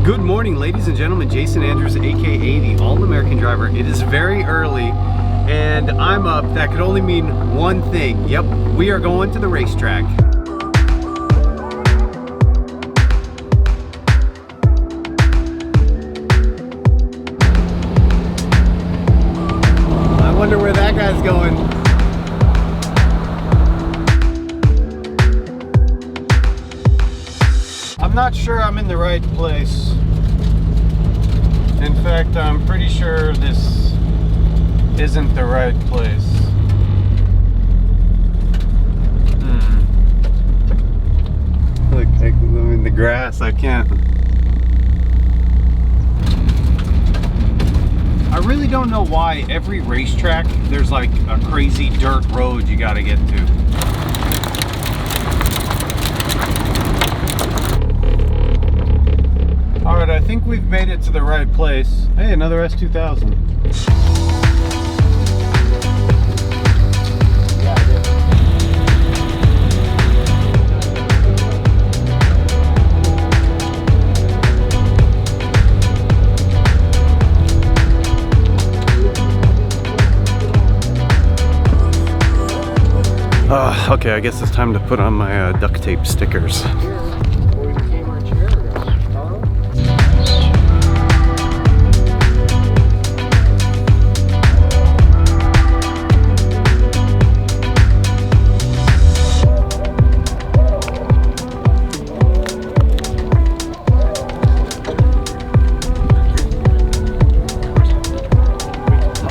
Good morning, ladies and gentlemen. Jason Andrews, aka the All-American Driver. It is very early and I'm up. That could only mean one thing. Yep, we are going to the racetrack. I wonder where that guy's going. I'm not sure I'm in the right place. In fact, I'm pretty sure this isn't the right place. Look, I'm in the grass. I can't. I really don't know why every racetrack there's like a crazy dirt road you gotta get to. Alright, I think we've made it to the right place. Hey, another S2000. Okay, I guess it's time to put on my duct tape stickers.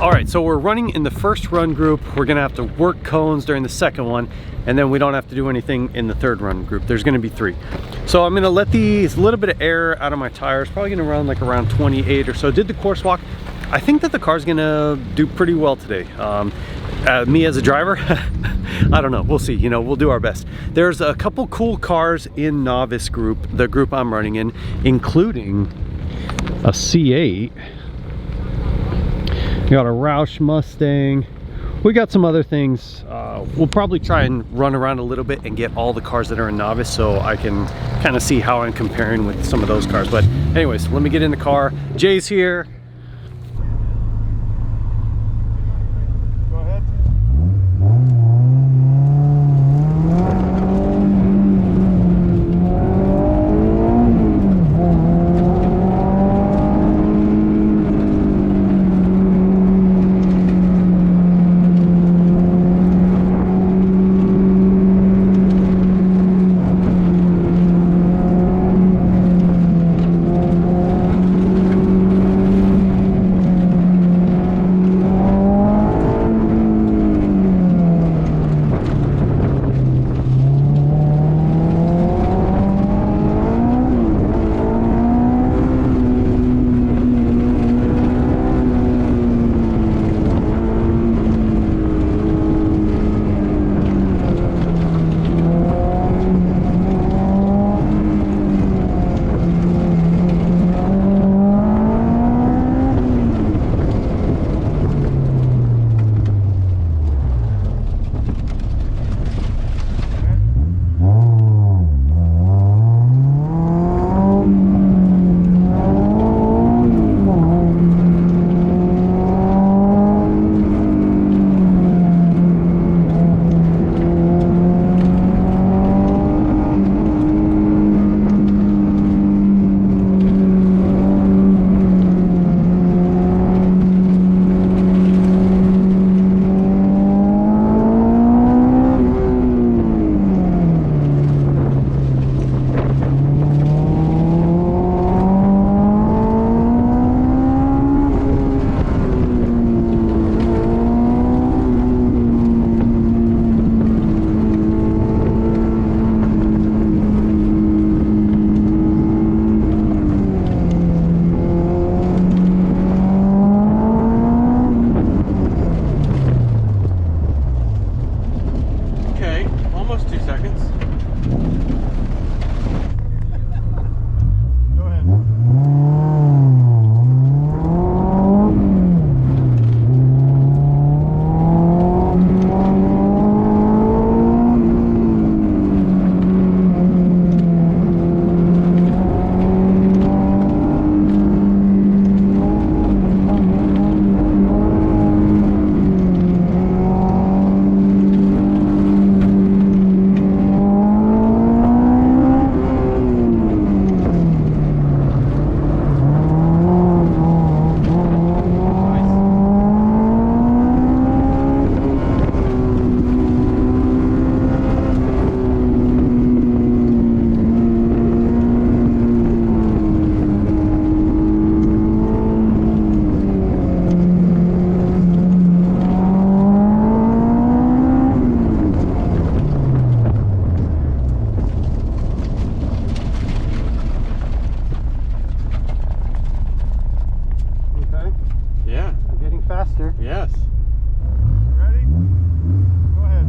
Alright, so we're running in the first run group. We're gonna have to work cones during the second one, and then we don't have to do anything in the third run group. There's gonna be 3. So I'm gonna let these little bit of air out of my tires, probably gonna run like around 28 or so. Did the course walk. I think that the car's gonna do pretty well today. Me as a driver, I don't know, we'll see, you know, we'll do our best. There's a couple cool cars in novice group, the group I'm running in, including a C8. We got a Roush Mustang. We got some other things. We'll probably try and run around a little bit and get all the cars that are in novice so I can kind of see how I'm comparing with some of those cars. But anyways, let me get in the car. Jay's here. Go ahead. faster. Yes. Ready? Go ahead.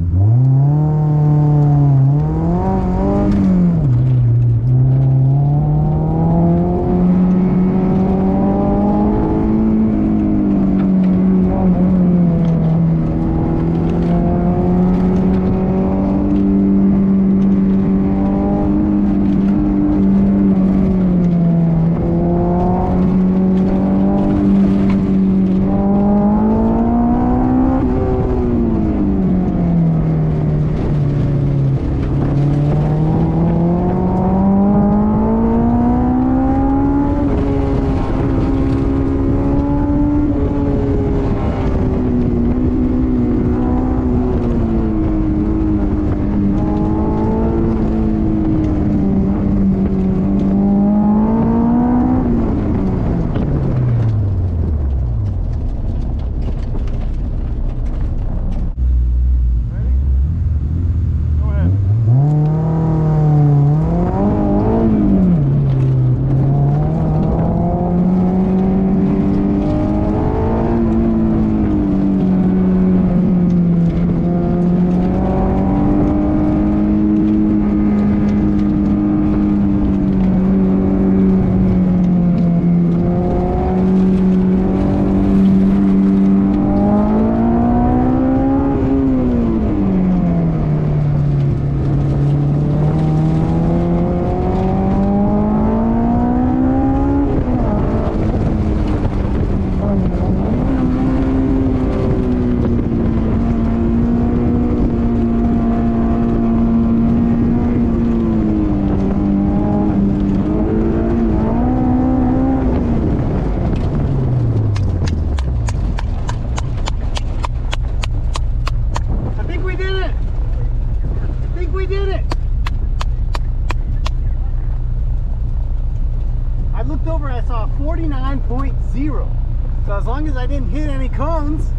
I looked over, I saw 49.0. So as long as I didn't hit any cones,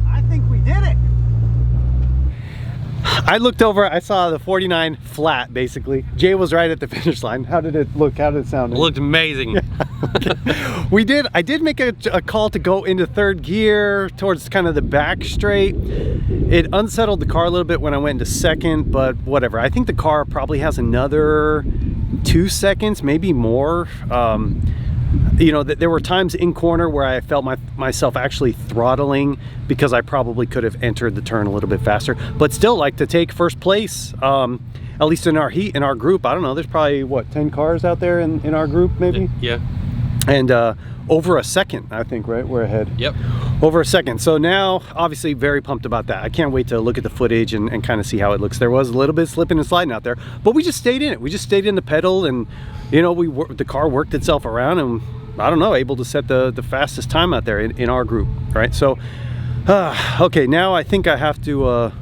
I think we did it. I looked over, I saw the 49 flat, basically. Jay was right at the finish line. How did it look? How did it sound? It looked amazing. I did make a call to go into third gear towards kind of the back straight. It unsettled the car a little bit when I went into second, but whatever. I think the car probably has another 2 seconds, maybe more. You know, there were times in corner where I felt myself actually throttling because I probably could have entered the turn a little bit faster, but still like to take first place, at least in our heat, in our group. I don't know, there's probably, what, 10 cars out there in our group, maybe? Yeah. And over a second, I think, right? We're ahead. Yep. Over a second. So now, obviously, very pumped about that. I can't wait to look at the footage and kind of see how it looks. There was a little bit of slipping and sliding out there, but we just stayed in it. We just stayed in the pedal, and, you know, the car worked itself around, and I don't know, able to set the fastest time out there in our group, right? So, okay, now I think I have to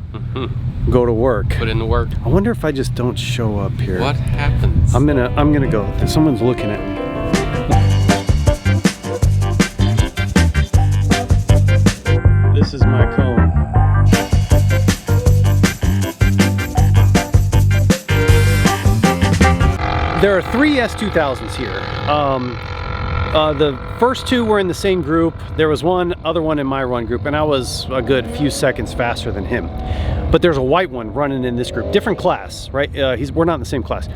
go to work. Put in the work. I wonder if I just don't show up here. What happens? I'm gonna go. Someone's looking at me. This is my cone. There are 3 S2000s here. The first 2 were in the same group. There was one other one in my run group, and I was a good few seconds faster than him. But there's a white one running in this group, different class, right? We're not in the same class,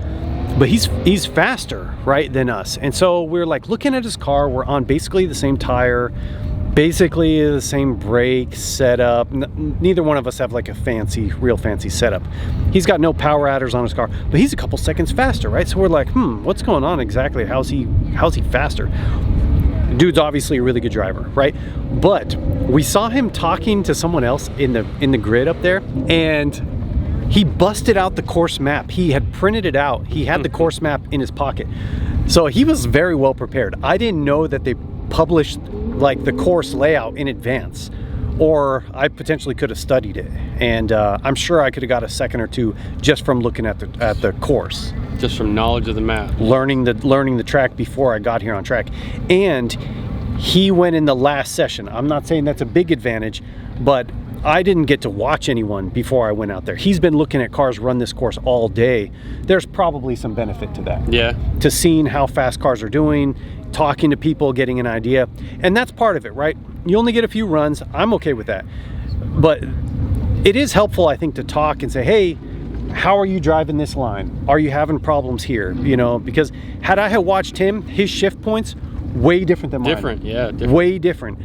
but he's faster, right, than us. And so we're like looking at his car. We're on basically the same tire, basically the same brake setup. Neither one of us have like a real fancy setup. He's got no power adders on his car, but he's a couple seconds faster, right? So we're like, what's going on exactly? How's he faster? Dude's obviously a really good driver, right? But we saw him talking to someone else in the grid up there, and he busted out the course map. He had printed it out. He had the course map in his pocket. So he was very well prepared. I didn't know that they published like the course layout in advance, or I potentially could have studied it, and I'm sure I could have got a second or two just from looking at the course, just from knowledge of the map, learning the track before I got here on track. And he went in the last session. I'm not saying that's a big advantage, but I didn't get to watch anyone before I went out there. He's been looking at cars run this course all day. There's probably some benefit to that. Yeah. To seeing how fast cars are doing, talking to people, getting an idea. And that's part of it, right? You only get a few runs. I'm okay with that. But it is helpful, I think, to talk and say, hey, how are you driving this line? Are you having problems here? You know, because had I had watched him, his shift points, way different than mine. Different, yeah. Different. Way different.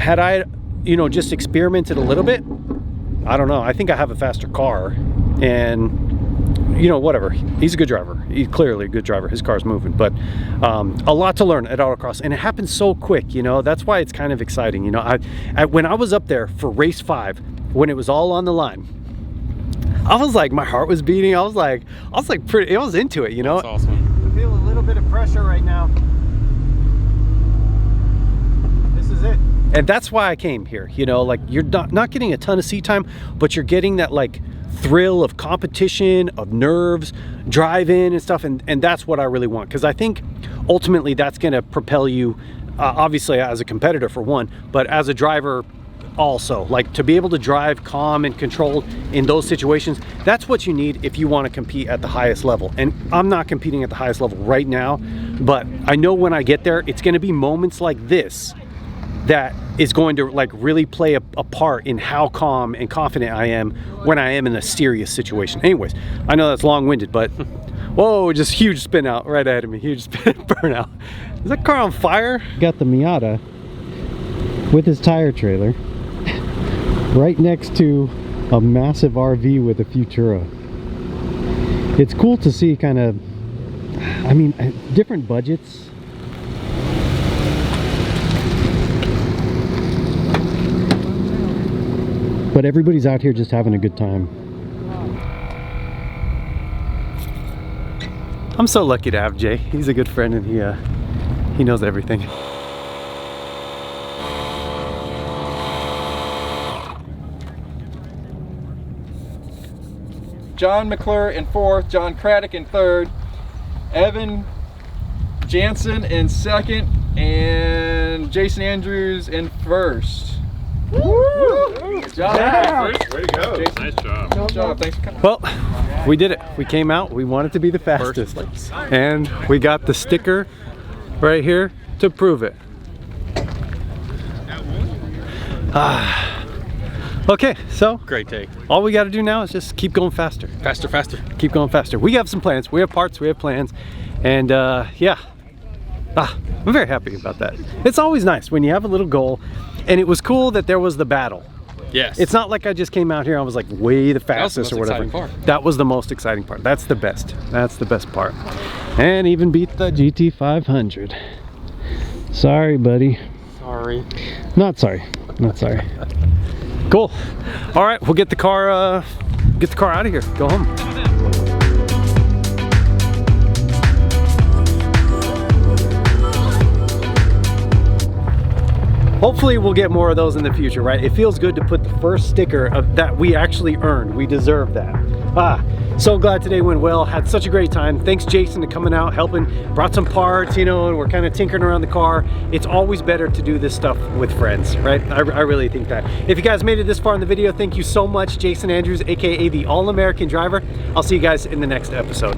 Had I, you know, just experimented a little bit, I don't know. I think I have a faster car, and you know, whatever. He's a good driver. He's clearly a good driver. His car's moving, but a lot to learn at AutoCross, and it happens so quick. You know, that's why it's kind of exciting. You know, when I was up there for race 5, when it was all on the line, I was like, my heart was beating. I was like pretty. I was into it. You know. That's awesome. I feel a little bit of pressure right now. This is it. And that's why I came here, you know, like you're not getting a ton of seat time, but you're getting that like thrill of competition, of nerves, drive-in and stuff. And that's what I really want. Because I think ultimately that's going to propel you, obviously as a competitor for one, but as a driver also. Like to be able to drive calm and controlled in those situations, that's what you need if you want to compete at the highest level. And I'm not competing at the highest level right now, but I know when I get there, it's going to be moments like this that is going to like really play a part in how calm and confident I am when I am in a serious situation. Anyways, I know that's long-winded, but whoa, just huge spin out right ahead of me, huge spin burnout. Is that car on fire? Got the Miata with his tire trailer right next to a massive RV with a Futura. It's cool to see kind of, I mean, different budgets. But everybody's out here just having a good time. I'm so lucky to have Jay. He's a good friend, and he knows everything. John McClure in 4th, John Craddock in 3rd, Evan Jansen in 2nd, and Jason Andrews in 1st. Woo! Good job. Yeah. Way to go. Jason. Nice job. Good job. Thanks for coming. Well, we did it. We came out. We wanted to be the fastest. And we got the sticker right here to prove it. Okay, so Great take. all we got to do now is just keep going faster. Faster, faster. Keep going faster. We have some plans. We have parts. We have plans. And yeah, I'm very happy about that. It's always nice when you have a little goal. And it was cool that there was the battle. Yes. It's not like I just came out here and I was like way the That was fastest the or most whatever. exciting part. That was the most exciting part. That's the best. That's the best part. And even beat the GT500. Sorry, buddy. Sorry. Not sorry. Not sorry. Cool. All right, we'll get the car out of here. Go home. Hopefully we'll get more of those in the future, right? It feels good to put the first sticker of that we actually earned. We deserve that. So glad today went well. Had such a great time. Thanks Jason to coming out, helping, brought some parts, you know, and we're kind of tinkering around the car. It's always better to do this stuff with friends, right? I really think that. If you guys made it this far in the video, thank you so much. Jason Andrews, AKA the All-American Driver. I'll see you guys in the next episode.